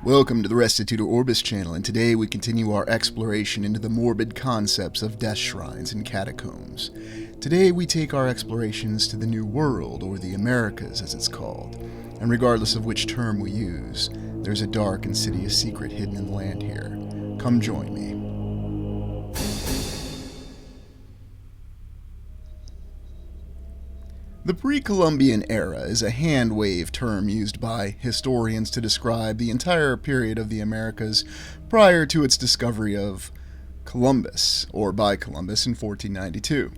Welcome to the Restitutor Orbis channel, and today we continue our exploration into the morbid concepts of death shrines and catacombs. Today we take our explorations to the New World, or the Americas as it's called, and regardless of which term we use, there's a dark, insidious secret hidden in the land here. Come join me. The Pre-Columbian era is a hand-wave term used by historians to describe the entire period of the Americas prior to its discovery of Columbus, or by Columbus in 1492.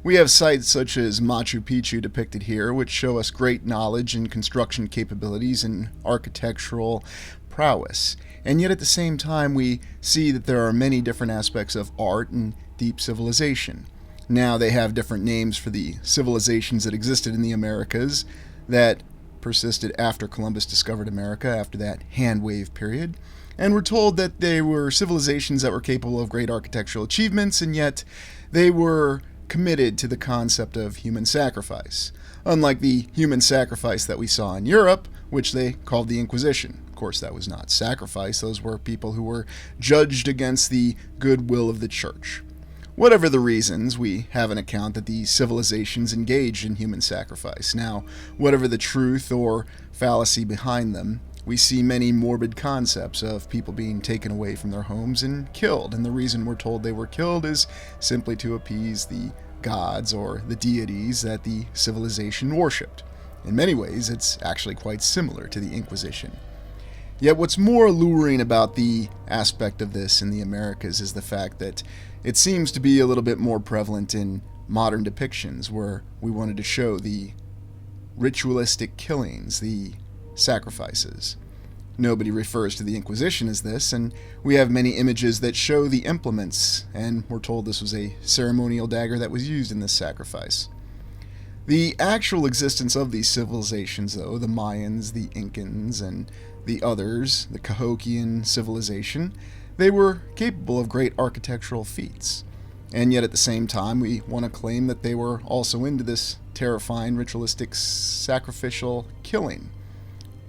We have sites such as Machu Picchu depicted here, which show us great knowledge and construction capabilities and architectural prowess. And yet at the same time we see that there are many different aspects of art and deep civilization. Now they have different names for the civilizations that existed in the Americas that persisted after Columbus discovered America, after that hand-wave period. And we're told that they were civilizations that were capable of great architectural achievements, and yet they were committed to the concept of human sacrifice. Unlike the human sacrifice that we saw in Europe, which they called the Inquisition. Of course, that was not sacrifice. Those were people who were judged against the goodwill of the church. Whatever the reasons, we have an account that these civilizations engaged in human sacrifice. Now, whatever the truth or fallacy behind them, we see many morbid concepts of people being taken away from their homes and killed, and the reason we're told they were killed is simply to appease the gods or the deities that the civilization worshipped. In many ways, it's actually quite similar to the Inquisition. Yet what's more alluring about the aspect of this in the Americas is the fact that it seems to be a little bit more prevalent in modern depictions, where we wanted to show the ritualistic killings, the sacrifices. Nobody refers to the Inquisition as this, and we have many images that show the implements, and we're told this was a ceremonial dagger that was used in this sacrifice. The actual existence of these civilizations, though, the Mayans, the Incans, and the others, the Cahokian civilization, they were capable of great architectural feats. And yet at the same time, we want to claim that they were also into this terrifying ritualistic sacrificial killing.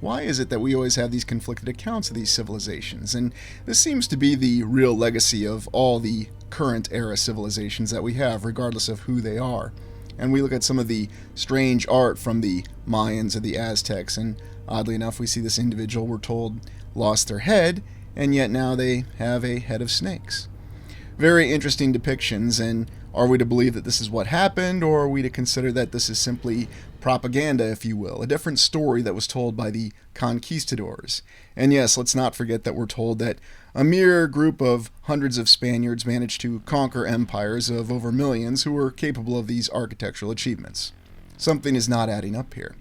Why is it that we always have these conflicted accounts of these civilizations? And this seems to be the real legacy of all the current era civilizations that we have, regardless of who they are. And we look at some of the strange art from the Mayans or the Aztecs, and oddly enough, we see this individual, we're told, lost their head, and yet now they have a head of snakes. Very interesting depictions, and are we to believe that this is what happened, or are we to consider that this is simply propaganda, if you will, a different story that was told by the conquistadors? And yes, let's not forget that we're told that a mere group of hundreds of Spaniards managed to conquer empires of over millions who were capable of these architectural achievements. Something is not adding up here.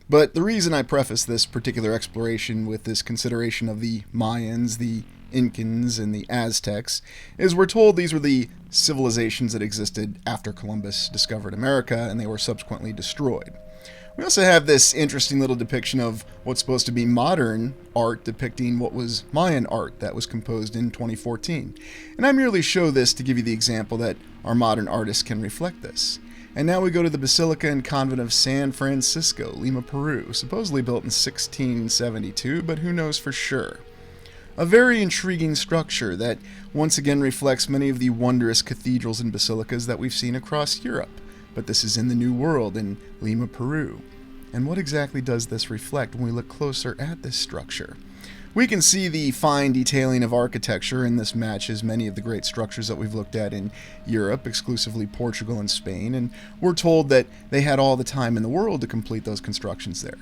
But the reason I preface this particular exploration with this consideration of the Mayans, the Incans, and the Aztecs is we're told these were the civilizations that existed after Columbus discovered America, and they were subsequently destroyed. We also have this interesting little depiction of what's supposed to be modern art depicting what was Mayan art that was composed in 2014. And I merely show this to give you the example that our modern artists can reflect this. And now we go to the Basilica and Convent of San Francisco, Lima, Peru, supposedly built in 1672, but who knows for sure. A very intriguing structure that once again reflects many of the wondrous cathedrals and basilicas that we've seen across Europe, but this is in the New World in Lima, Peru. And what exactly does this reflect when we look closer at this structure? We can see the fine detailing of architecture, and this matches many of the great structures that we've looked at in Europe, exclusively Portugal and Spain, and we're told that they had all the time in the world to complete those constructions there.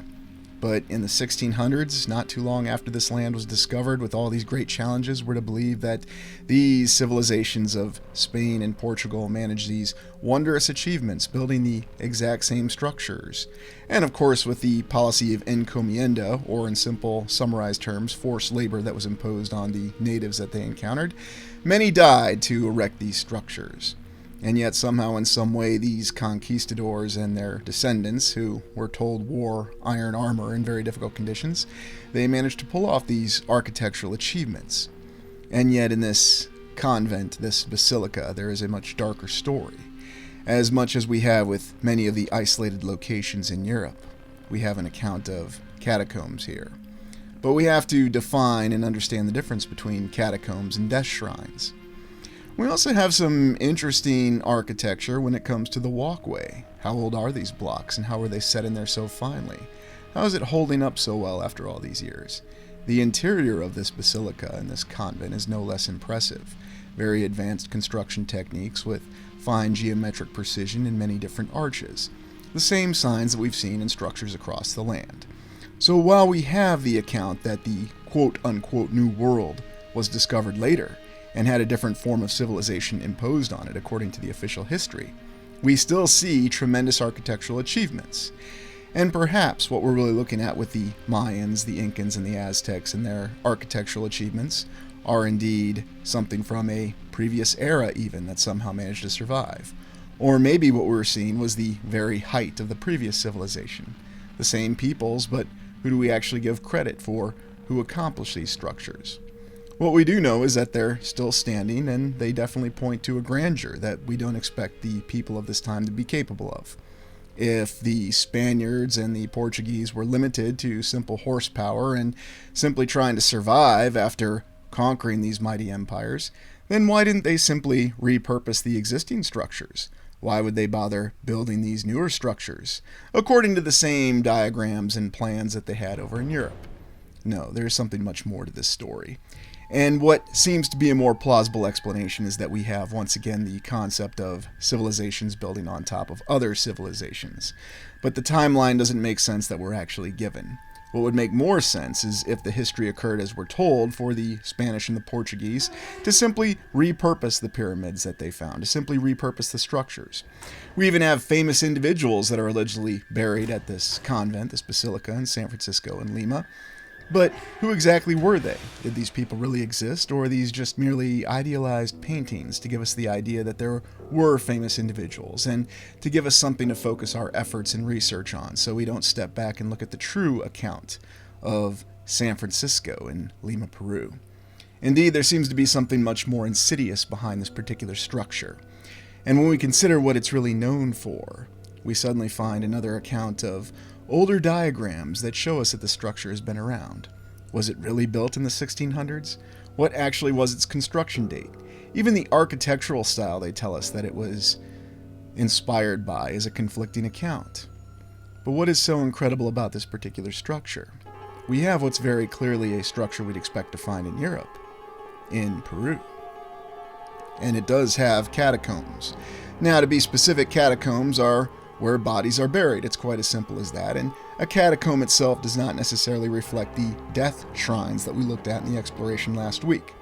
But in the 1600s, not too long after this land was discovered with all these great challenges, we're to believe that these civilizations of Spain and Portugal managed these wondrous achievements, building the exact same structures. And of course, with the policy of encomienda, or in simple summarized terms, forced labor that was imposed on the natives that they encountered, many died to erect these structures. And yet somehow in some way these conquistadors and their descendants, who were told wore iron armor in very difficult conditions, they managed to pull off these architectural achievements. And yet in this convent, this basilica, there is a much darker story. As much as we have with many of the isolated locations in Europe, we have an account of catacombs here. But we have to define and understand the difference between catacombs and death shrines. We also have some interesting architecture when it comes to the walkway. How old are these blocks, and how are they set in there so finely? How is it holding up so well after all these years? The interior of this basilica and this convent is no less impressive. Very advanced construction techniques with fine geometric precision and many different arches. The same signs that we've seen in structures across the land. So while we have the account that the quote-unquote New World was discovered later and had a different form of civilization imposed on it according to the official history, we still see tremendous architectural achievements. And perhaps what we're really looking at with the Mayans, the Incans, and the Aztecs and their architectural achievements are indeed something from a previous era even that somehow managed to survive. Or maybe what we were seeing was the very height of the previous civilization. The same peoples, but who do we actually give credit for who accomplished these structures? What we do know is that they're still standing, and they definitely point to a grandeur that we don't expect the people of this time to be capable of. If the Spaniards and the Portuguese were limited to simple horsepower and simply trying to survive after conquering these mighty empires, then why didn't they simply repurpose the existing structures? Why would they bother building these newer structures, according to the same diagrams and plans that they had over in Europe? No, there's something much more to this story. And what seems to be a more plausible explanation is that we have, once again, the concept of civilizations building on top of other civilizations. But the timeline doesn't make sense that we're actually given. What would make more sense is if the history occurred as we're told for the Spanish and the Portuguese to simply repurpose the pyramids that they found, to simply repurpose the structures. We even have famous individuals that are allegedly buried at this convent, this basilica in San Francisco and Lima. But who exactly were they? Did these people really exist, or are these just merely idealized paintings to give us the idea that there were famous individuals, and to give us something to focus our efforts and research on so we don't step back and look at the true account of San Francisco and Lima, Peru? Indeed, there seems to be something much more insidious behind this particular structure. And when we consider what it's really known for, we suddenly find another account of older diagrams that show us that the structure has been around. Was it really built in the 1600s? What actually was its construction date? Even the architectural style they tell us that it was inspired by is a conflicting account. But what is so incredible about this particular structure? We have what's very clearly a structure we'd expect to find in Europe, in Peru. And it does have catacombs. Now, to be specific, catacombs are where bodies are buried. It's quite as simple as that, and a catacomb itself does not necessarily reflect the death shrines that we looked at in the exploration last week.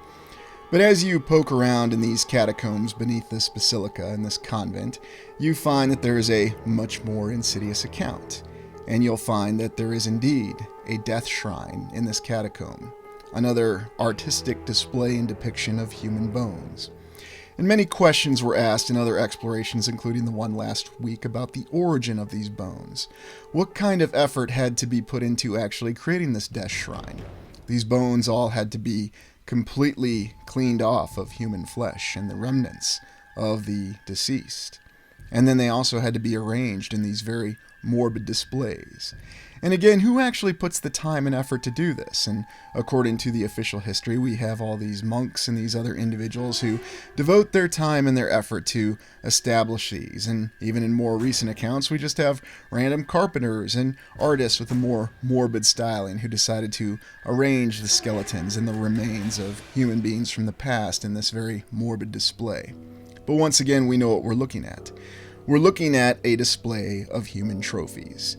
But as you poke around in these catacombs beneath this basilica and this convent, you find that there is a much more insidious account, and you'll find that there is indeed a death shrine in this catacomb, another artistic display and depiction of human bones. And many questions were asked in other explorations, including the one last week, about the origin of these bones. What kind of effort had to be put into actually creating this death shrine? These bones all had to be completely cleaned off of human flesh and the remnants of the deceased. And then they also had to be arranged in these very morbid displays. And again, who actually puts the time and effort to do this? And according to the official history, we have all these monks and these other individuals who devote their time and their effort to establish these. And even in more recent accounts, we just have random carpenters and artists with a more morbid styling who decided to arrange the skeletons and the remains of human beings from the past in this very morbid display. But once again, we know what we're looking at. We're looking at a display of human trophies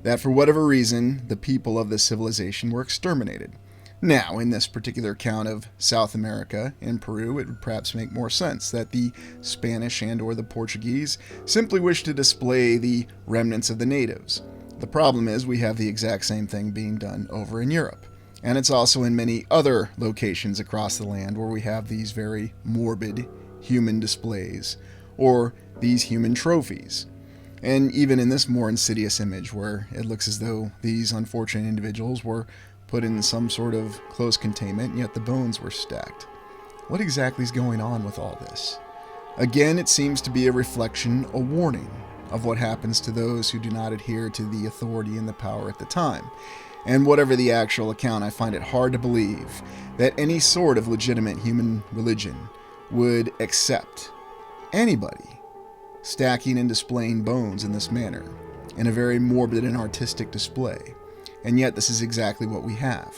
that for whatever reason, the people of this civilization were exterminated. Now, in this particular account of South America and Peru, it would perhaps make more sense that the Spanish and or the Portuguese simply wish to display the remnants of the natives. The problem is we have the exact same thing being done over in Europe. And it's also in many other locations across the land where we have these very morbid human displays, or these human trophies. And even in this more insidious image where it looks as though these unfortunate individuals were put in some sort of close containment, and yet the bones were stacked. What exactly is going on with all this? Again, it seems to be a reflection, a warning of what happens to those who do not adhere to the authority and the power at the time. And whatever the actual account, I find it hard to believe that any sort of legitimate human religion would accept anybody stacking and displaying bones in this manner, in a very morbid and artistic display. And yet this is exactly what we have.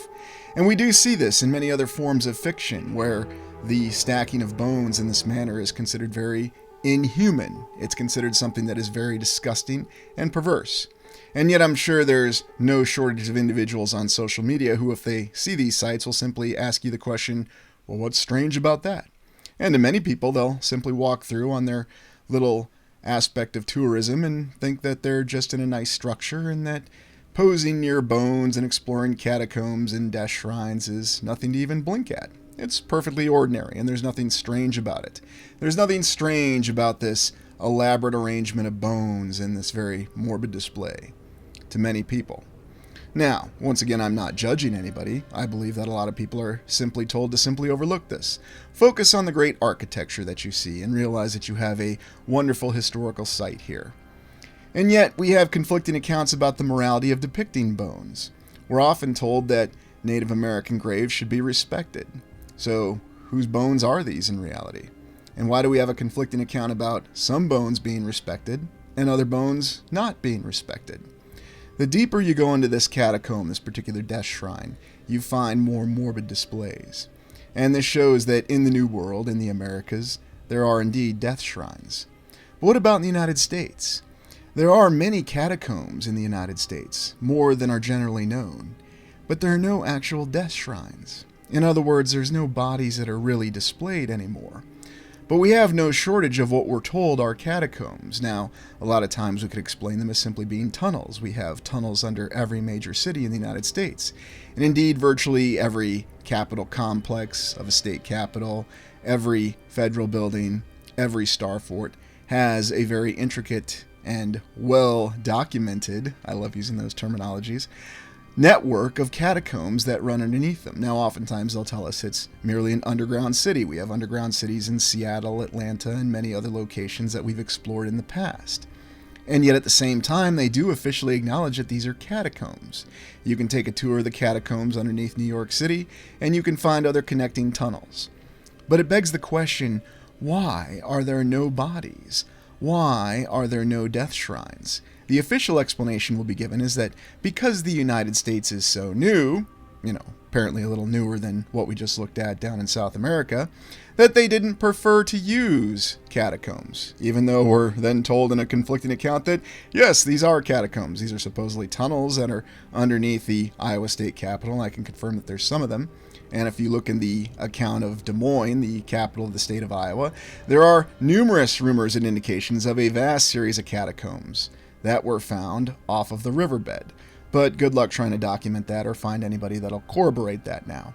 And we do see this in many other forms of fiction, where the stacking of bones in this manner is considered very inhuman. It's considered something that is very disgusting and perverse. And yet I'm sure there's no shortage of individuals on social media who, if they see these sites, will simply ask you the question, well, what's strange about that? And to many people, they'll simply walk through on their little aspect of tourism and think that they're just in a nice structure, and that posing near bones and exploring catacombs and death shrines is nothing to even blink at. It's perfectly ordinary, and there's nothing strange about it. There's nothing strange about this elaborate arrangement of bones in this very morbid display to many people. Now, once again, I'm not judging anybody. I believe that a lot of people are simply told to simply overlook this. Focus on the great architecture that you see and realize that you have a wonderful historical site here. And yet, we have conflicting accounts about the morality of depicting bones. We're often told that Native American graves should be respected. So, whose bones are these in reality? And why do we have a conflicting account about some bones being respected and other bones not being respected? The deeper you go into this catacomb, this particular death shrine, you find more morbid displays. And this shows that in the New World, in the Americas, there are indeed death shrines. But what about in the United States? There are many catacombs in the United States, more than are generally known, but there are no actual death shrines. In other words, there's no bodies that are really displayed anymore. But we have no shortage of what we're told are catacombs. Now, a lot of times we could explain them as simply being tunnels. We have tunnels under every major city in the United States. And indeed, virtually every capital complex of a state capital, every federal building, every star fort has a very intricate and well-documented, I love using those terminologies, network of catacombs that run underneath them. Now, oftentimes they'll tell us it's merely an underground city. We have underground cities in Seattle, Atlanta, and many other locations that we've explored in the past. And yet at the same time, they do officially acknowledge that these are catacombs. You can take a tour of the catacombs underneath New York City, and you can find other connecting tunnels. But it begs the question, why are there no bodies? Why are there no death shrines? The official explanation will be given is that because the United States is so new, apparently a little newer than what we just looked at down in South America, that they didn't prefer to use catacombs, even though we're then told in a conflicting account that, yes, these are catacombs. These are supposedly tunnels that are underneath the Iowa State Capitol. I can confirm that there's some of them. And if you look in the account of Des Moines, the capital of the state of Iowa, there are numerous rumors and indications of a vast series of catacombs that were found off of the riverbed. But good luck trying to document that or find anybody that'll corroborate that now.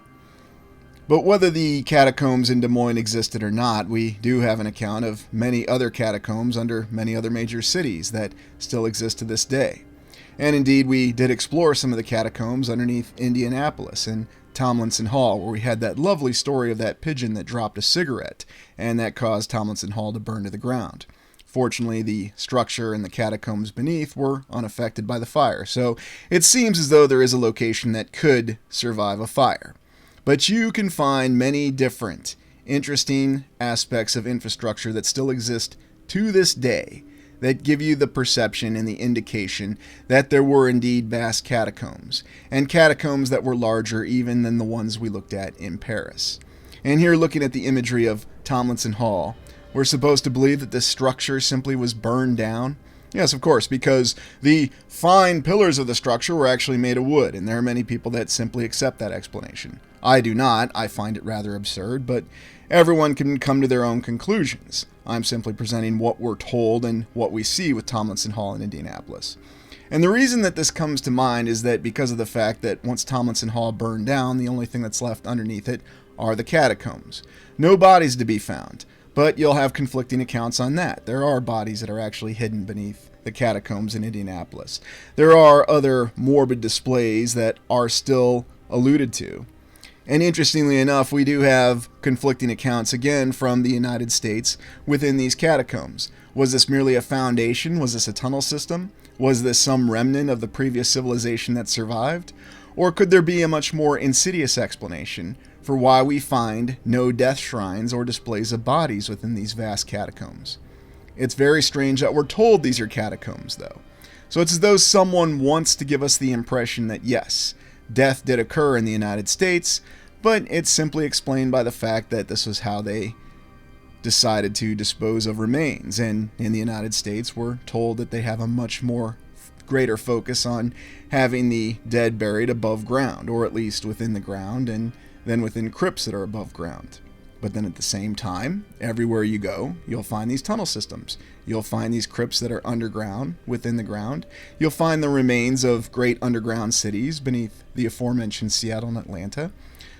But whether the catacombs in Des Moines existed or not, we do have an account of many other catacombs under many other major cities that still exist to this day. And indeed, we did explore some of the catacombs underneath Indianapolis and Tomlinson Hall, where we had that lovely story of that pigeon that dropped a cigarette and that caused Tomlinson Hall to burn to the ground. Fortunately, the structure and the catacombs beneath were unaffected by the fire, so it seems as though there is a location that could survive a fire. But you can find many different, interesting aspects of infrastructure that still exist to this day that give you the perception and the indication that there were indeed vast catacombs, and catacombs that were larger even than the ones we looked at in Paris. And here, looking at the imagery of Tomlinson Hall, we're supposed to believe that this structure simply was burned down. Yes, of course, because the fine pillars of the structure were actually made of wood, and there are many people that simply accept that explanation. I do not. I find it rather absurd, but everyone can come to their own conclusions. I'm simply presenting what we're told and what we see with Tomlinson Hall in Indianapolis. And the reason that this comes to mind is that because of the fact that once Tomlinson Hall burned down, the only thing that's left underneath it are the catacombs. No bodies to be found. But you'll have conflicting accounts on that. There are bodies that are actually hidden beneath the catacombs in Indianapolis. There are other morbid displays that are still alluded to. And interestingly enough, we do have conflicting accounts again from the United States within these catacombs. Was this merely a foundation? Was this a tunnel system? Was this some remnant of the previous civilization that survived? Or could there be a much more insidious explanation for why we find no death shrines or displays of bodies within these vast catacombs? It's very strange that we're told these are catacombs, though. So it's as though someone wants to give us the impression that yes, death did occur in the United States, but it's simply explained by the fact that this was how they decided to dispose of remains. And in the United States, we're told that they have a much more greater focus on having the dead buried above ground, or at least within the ground, and then within crypts that are above ground. But then at the same time, everywhere you go, you'll find these tunnel systems. You'll find these crypts that are underground, within the ground. You'll find the remains of great underground cities beneath the aforementioned Seattle and Atlanta.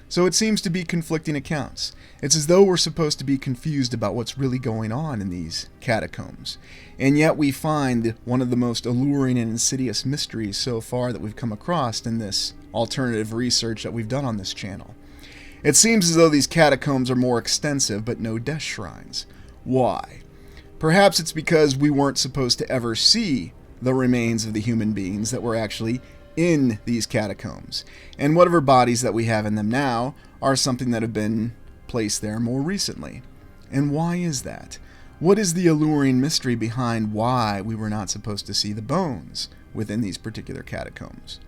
So it seems to be conflicting accounts. It's as though we're supposed to be confused about what's really going on in these catacombs. And yet we find one of the most alluring and insidious mysteries so far that we've come across in this alternative research that we've done on this channel. It seems as though these catacombs are more extensive, but no death shrines. Why? Perhaps it's because we weren't supposed to ever see the remains of the human beings that were actually in these catacombs. And whatever bodies that we have in them now are something that have been placed there more recently. And why is that? What is the alluring mystery behind why we were not supposed to see the bones within these particular catacombs?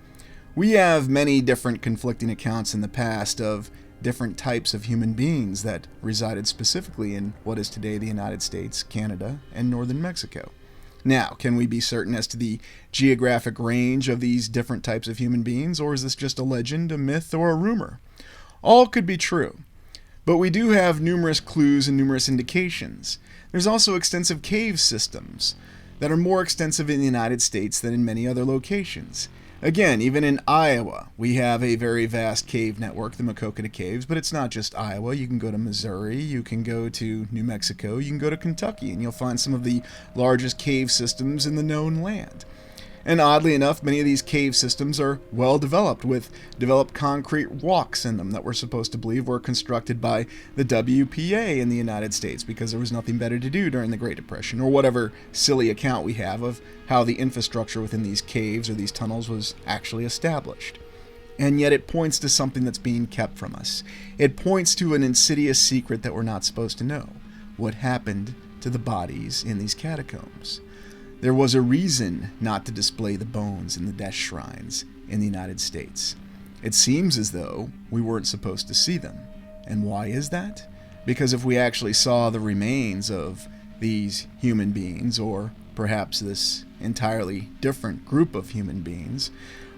We have many different conflicting accounts in the past of different types of human beings that resided specifically in what is today the United States, Canada, and northern Mexico. Now, can we be certain as to the geographic range of these different types of human beings, or is this just a legend, a myth, or a rumor? All could be true, but we do have numerous clues and numerous indications. There's also extensive cave systems that are more extensive in the United States than in many other locations. Again, even in Iowa, we have a very vast cave network, the Macocata Caves, but it's not just Iowa. You can go to Missouri, you can go to New Mexico, you can go to Kentucky, and you'll find some of the largest cave systems in the known land. And oddly enough, many of these cave systems are well developed, with developed concrete walks in them that we're supposed to believe were constructed by the WPA in the United States because there was nothing better to do during the Great Depression, or whatever silly account we have of how the infrastructure within these caves or these tunnels was actually established. And yet it points to something that's being kept from us. It points to an insidious secret that we're not supposed to know. What happened to the bodies in these catacombs? There was a reason not to display the bones in the death shrines in the United States. It seems as though we weren't supposed to see them. And why is that? Because if we actually saw the remains of these human beings, or perhaps this entirely different group of human beings,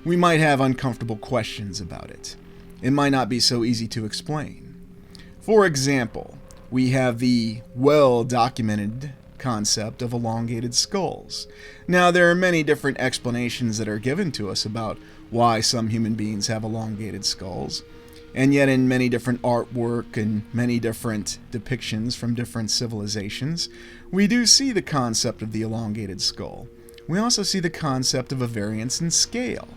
we might have uncomfortable questions about it. It might not be so easy to explain. For example, we have the well-documented concept of elongated skulls. Now, there are many different explanations that are given to us about why some human beings have elongated skulls, and yet in many different artwork and many different depictions from different civilizations, we do see the concept of the elongated skull. We also see the concept of a variance in scale.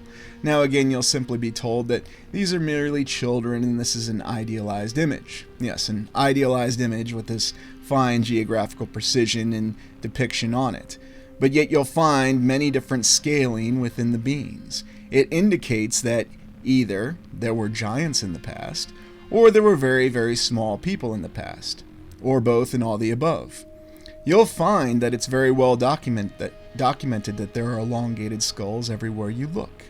Now again, you'll simply be told that these are merely children and this is an idealized image. Yes, an idealized image with this fine geographical precision and depiction on it. But yet you'll find many different scaling within the beings. It indicates that either there were giants in the past, or there were very, very small people in the past, or both and all the above. You'll find that it's very well documented that there are elongated skulls everywhere you look.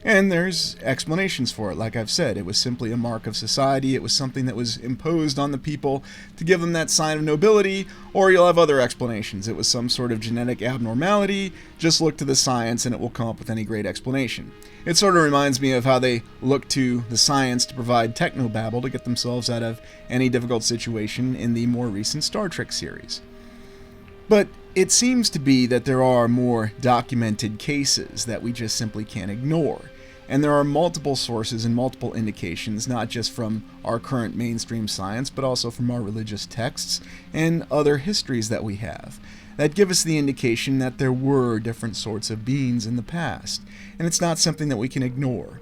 And there's explanations for it. Like I've said, it was simply a mark of society. It was something that was imposed on the people to give them that sign of nobility, or you'll have other explanations. It was some sort of genetic abnormality. Just look to the science and it will come up with any great explanation. It sort of reminds me of how they look to the science to provide technobabble to get themselves out of any difficult situation in the more recent Star Trek series. But it seems to be that there are more documented cases that we just simply can't ignore. And there are multiple sources and multiple indications, not just from our current mainstream science, but also from our religious texts and other histories that we have, that give us the indication that there were different sorts of beings in the past. And it's not something that we can ignore.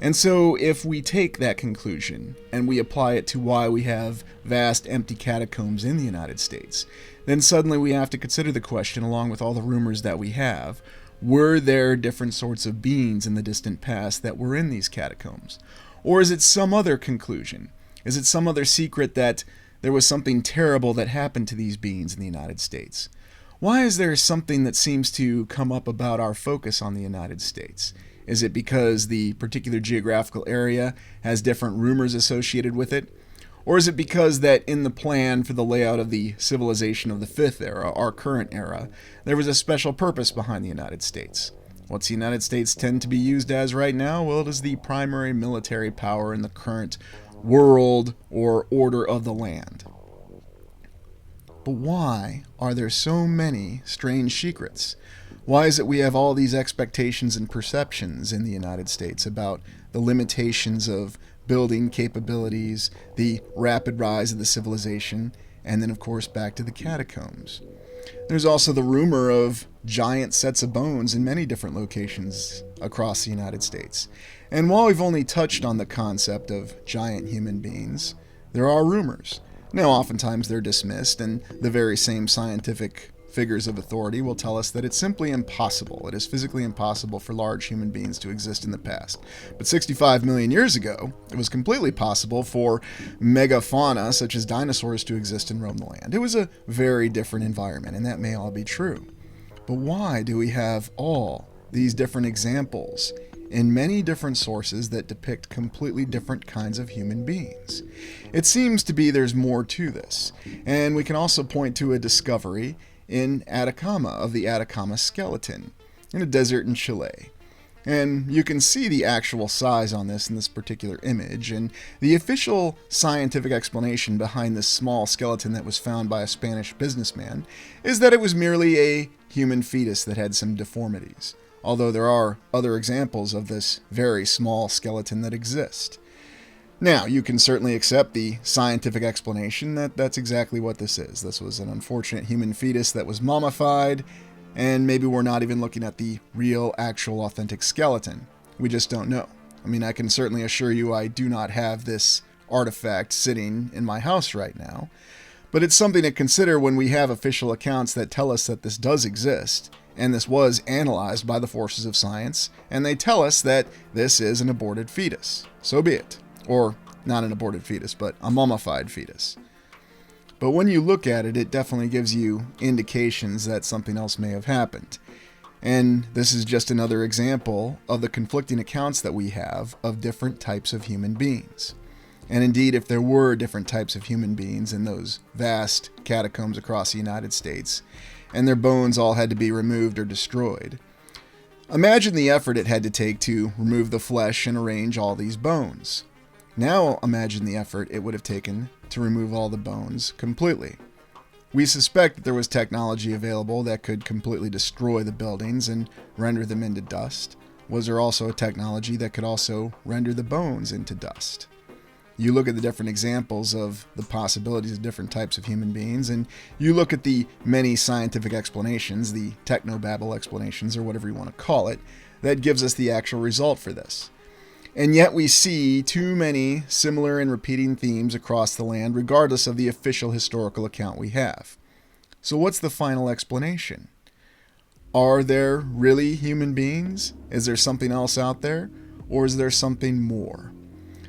And so if we take that conclusion and we apply it to why we have vast empty catacombs in the United States, then suddenly we have to consider the question, along with all the rumors that we have, Were there different sorts of beings in the distant past that were in these catacombs? Or is it some other conclusion? Is it some other secret that there was something terrible that happened to these beings in the United States? Why is there something that seems to come up about our focus on the United States? Is it because the particular geographical area has different rumors associated with it? Or is it because that in the plan for the layout of the civilization of the Fifth Era, our current era, there was a special purpose behind the United States? What's the United States tend to be used as right now? Well, it is the primary military power in the current world or order of the land. But why are there so many strange secrets? Why is it we have all these expectations and perceptions in the United States about the limitations of building capabilities, the rapid rise of the civilization, and then of course back to the catacombs? There's also the rumor of giant sets of bones in many different locations across the United States. And while we've only touched on the concept of giant human beings, there are rumors. Now, oftentimes they're dismissed, and the very same scientific figures of authority will tell us that it's simply impossible. It is physically impossible for large human beings to exist in the past. But 65 million years ago, it was completely possible for megafauna such as dinosaurs to exist and roam the land. It was a very different environment, and that may all be true. But why do we have all these different examples in many different sources that depict completely different kinds of human beings? It seems to be there's more to this, and we can also point to a discovery in Atacama of the Atacama skeleton in a desert in Chile. And you can see the actual size on this in this particular image, and the official scientific explanation behind this small skeleton that was found by a Spanish businessman is that it was merely a human fetus that had some deformities, although there are other examples of this very small skeleton that exist. Now, you can certainly accept the scientific explanation that that's exactly what this is. This was an unfortunate human fetus that was mummified, and maybe we're not even looking at the real, actual, authentic skeleton. We just don't know. I mean, I can certainly assure you I do not have this artifact sitting in my house right now, but it's something to consider when we have official accounts that tell us that this does exist, and this was analyzed by the forces of science, and they tell us that this is an aborted fetus. So be it. Or not an aborted fetus, but a mummified fetus. But when you look at it, it definitely gives you indications that something else may have happened. And this is just another example of the conflicting accounts that we have of different types of human beings. And indeed, if there were different types of human beings in those vast catacombs across the United States, and their bones all had to be removed or destroyed, imagine the effort it had to take to remove the flesh and arrange all these bones. Now imagine the effort it would have taken to remove all the bones completely. We suspect that there was technology available that could completely destroy the buildings and render them into dust. Was there also a technology that could also render the bones into dust? You look at the different examples of the possibilities of different types of human beings, and you look at the many scientific explanations, the technobabble explanations, or whatever you want to call it, that gives us the actual result for this. And yet we see too many similar and repeating themes across the land, regardless of the official historical account we have. So what's the final explanation? Are there really human beings? Is there something else out there? Or is there something more?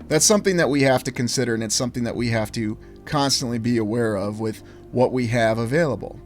That's something that we have to consider, and it's something that we have to constantly be aware of with what we have available.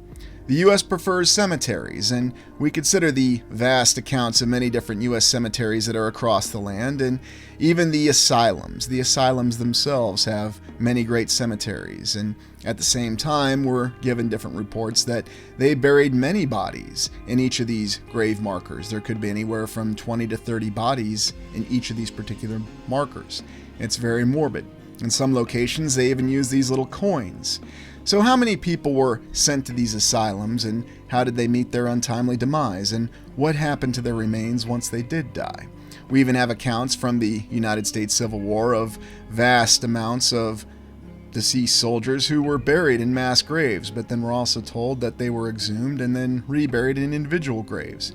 The U.S. prefers cemeteries, and we consider the vast accounts of many different U.S. cemeteries that are across the land, and even the asylums. The asylums themselves have many great cemeteries, and at the same time, we're given different reports that they buried many bodies in each of these grave markers. There could be anywhere from 20 to 30 bodies in each of these particular markers. It's very morbid. In some locations, they even use these little coins. So how many people were sent to these asylums, and how did they meet their untimely demise, and what happened to their remains once they did die? We even have accounts from the United States Civil War of vast amounts of deceased soldiers who were buried in mass graves, but then we're also told that they were exhumed and then reburied in individual graves.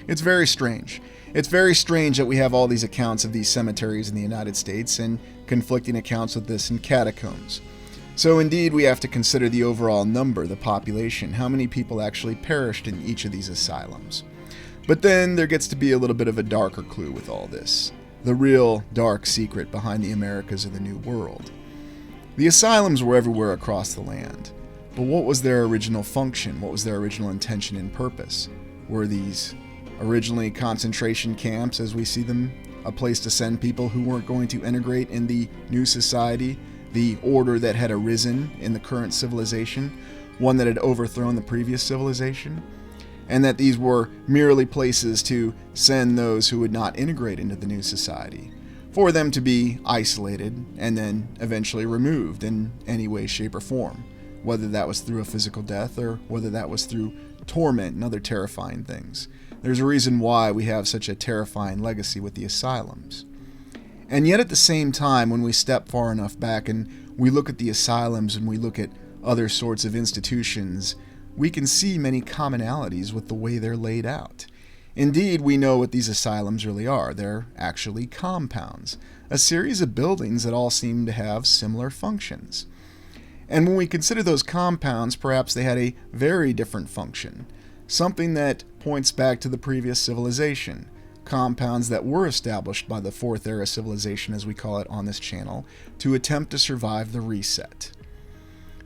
It's very strange. It's very strange that we have all these accounts of these cemeteries in the United States and conflicting accounts with this in catacombs. So indeed, we have to consider the overall number, the population, how many people actually perished in each of these asylums. But then there gets to be a little bit of a darker clue with all this. The real dark secret behind the Americas of the New World. The asylums were everywhere across the land. But what was their original function? What was their original intention and purpose? Were these originally concentration camps, as we see them, a place to send people who weren't going to integrate in the new society, the order that had arisen in the current civilization, one that had overthrown the previous civilization? And that these were merely places to send those who would not integrate into the new society, for them to be isolated and then eventually removed in any way, shape, or form, whether that was through a physical death or whether that was through torment and other terrifying things. There's a reason why we have such a terrifying legacy with the asylums. And yet at the same time, when we step far enough back and we look at the asylums and we look at other sorts of institutions, we can see many commonalities with the way they're laid out. Indeed, we know what these asylums really are. They're actually compounds, a series of buildings that all seem to have similar functions. And when we consider those compounds, perhaps they had a very different function, something that points back to the previous civilization, compounds that were established by the Fourth Era civilization, as we call it on this channel, to attempt to survive the reset.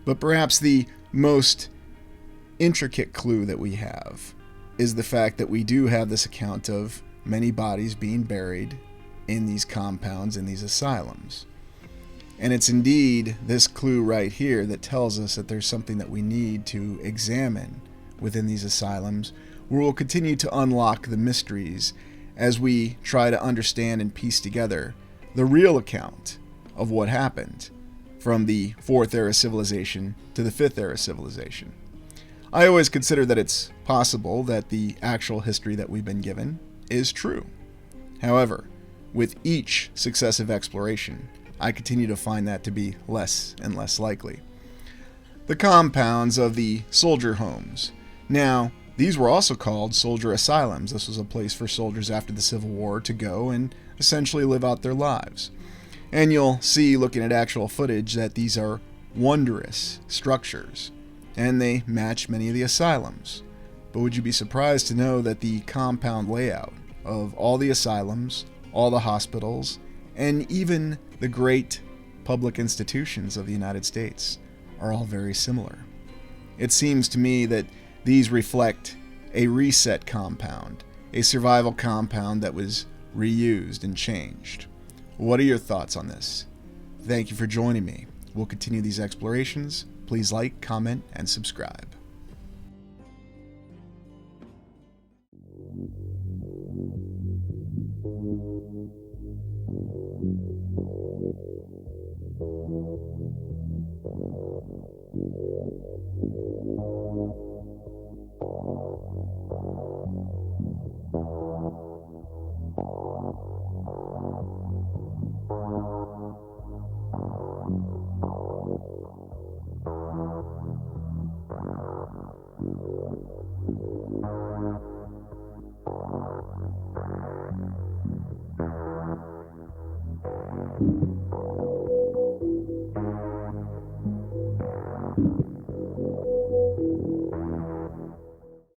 But perhaps the most intricate clue that we have is the fact that we do have this account of many bodies being buried in these compounds, in these asylums. And it's indeed this clue right here that tells us that there's something that we need to examine within these asylums, where we'll continue to unlock the mysteries as we try to understand and piece together the real account of what happened from the Fourth Era civilization to the Fifth Era civilization. I always consider that it's possible that the actual history that we've been given is true. However, with each successive exploration, I continue to find that to be less and less likely. The compounds of the soldier homes. Now, these were also called soldier asylums. This was a place for soldiers after the Civil War to go and essentially live out their lives. And you'll see, looking at actual footage, that these are wondrous structures, and they match many of the asylums. But would you be surprised to know that the compound layout of all the asylums, all the hospitals, and even the great public institutions of the United States are all very similar? It seems to me that these reflect a reset compound, a survival compound that was reused and changed. What are your thoughts on this? Thank you for joining me. We'll continue these explorations. Please like, comment, and subscribe.